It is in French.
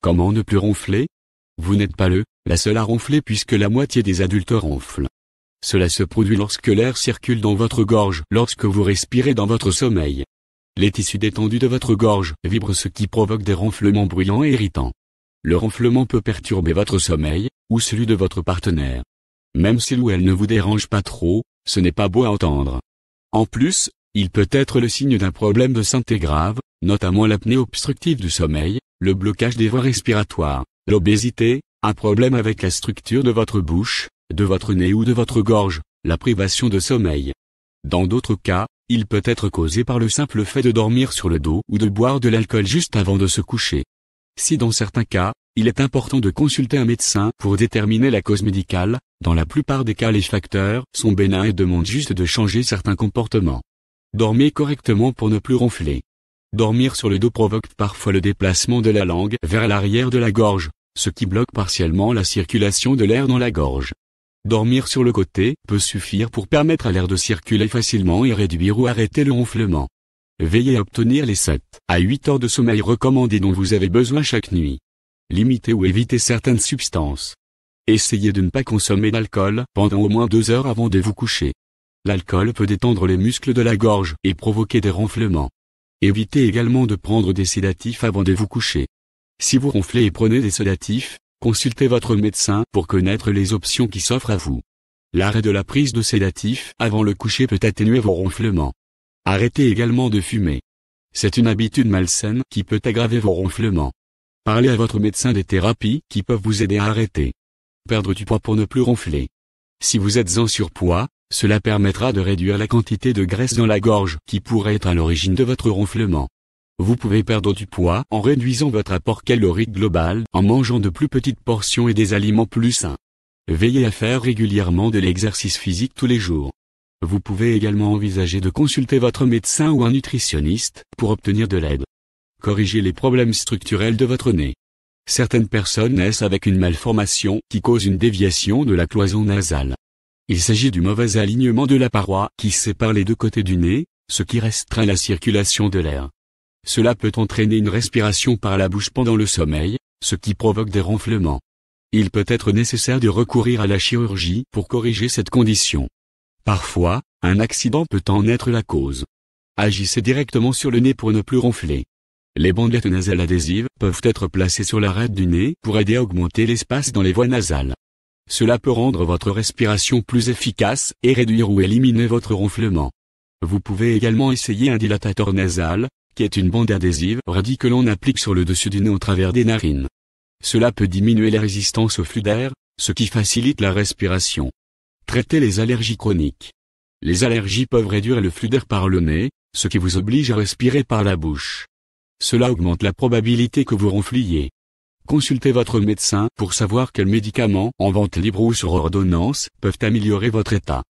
Comment ne plus ronfler? Vous n'êtes pas la seule à ronfler puisque la moitié des adultes ronflent. Cela se produit lorsque l'air circule dans votre gorge, lorsque vous respirez dans votre sommeil. Les tissus détendus de votre gorge vibrent, ce qui provoque des ronflements bruyants et irritants. Le ronflement peut perturber votre sommeil, ou celui de votre partenaire. Même s'il ou elle ne vous dérange pas trop, ce n'est pas beau à entendre. En plus, il peut être le signe d'un problème de santé grave, notamment l'apnée obstructive du sommeil, le blocage des voies respiratoires, l'obésité, un problème avec la structure de votre bouche, de votre nez ou de votre gorge, la privation de sommeil. Dans d'autres cas, il peut être causé par le simple fait de dormir sur le dos ou de boire de l'alcool juste avant de se coucher. Si dans certains cas, il est important de consulter un médecin pour déterminer la cause médicale, dans la plupart des cas les facteurs sont bénins et demandent juste de changer certains comportements. Dormez correctement pour ne plus ronfler. Dormir sur le dos provoque parfois le déplacement de la langue vers l'arrière de la gorge, ce qui bloque partiellement la circulation de l'air dans la gorge. Dormir sur le côté peut suffire pour permettre à l'air de circuler facilement et réduire ou arrêter le ronflement. Veillez à obtenir les 7 à 8 heures de sommeil recommandées dont vous avez besoin chaque nuit. Limitez ou évitez certaines substances. Essayez de ne pas consommer d'alcool pendant au moins 2 heures avant de vous coucher. L'alcool peut détendre les muscles de la gorge et provoquer des ronflements. Évitez également de prendre des sédatifs avant de vous coucher. Si vous ronflez et prenez des sédatifs, consultez votre médecin pour connaître les options qui s'offrent à vous. L'arrêt de la prise de sédatifs avant le coucher peut atténuer vos ronflements. Arrêtez également de fumer. C'est une habitude malsaine qui peut aggraver vos ronflements. Parlez à votre médecin des thérapies qui peuvent vous aider à arrêter. Perdre du poids pour ne plus ronfler. Si vous êtes en surpoids, cela permettra de réduire la quantité de graisse dans la gorge qui pourrait être à l'origine de votre ronflement. Vous pouvez perdre du poids en réduisant votre apport calorique global, en mangeant de plus petites portions et des aliments plus sains. Veillez à faire régulièrement de l'exercice physique tous les jours. Vous pouvez également envisager de consulter votre médecin ou un nutritionniste pour obtenir de l'aide. Corrigez les problèmes structurels de votre nez. Certaines personnes naissent avec une malformation qui cause une déviation de la cloison nasale. Il s'agit du mauvais alignement de la paroi qui sépare les deux côtés du nez, ce qui restreint la circulation de l'air. Cela peut entraîner une respiration par la bouche pendant le sommeil, ce qui provoque des ronflements. Il peut être nécessaire de recourir à la chirurgie pour corriger cette condition. Parfois, un accident peut en être la cause. Agissez directement sur le nez pour ne plus ronfler. Les bandelettes nasales adhésives peuvent être placées sur l'arête du nez pour aider à augmenter l'espace dans les voies nasales. Cela peut rendre votre respiration plus efficace et réduire ou éliminer votre ronflement. Vous pouvez également essayer un dilatateur nasal, qui est une bande adhésive radie que l'on applique sur le dessus du nez au travers des narines. Cela peut diminuer la résistance au flux d'air, ce qui facilite la respiration. Traitez les allergies chroniques. Les allergies peuvent réduire le flux d'air par le nez, ce qui vous oblige à respirer par la bouche. Cela augmente la probabilité que vous ronfliez. Consultez votre médecin pour savoir quels médicaments en vente libre ou sur ordonnance peuvent améliorer votre état.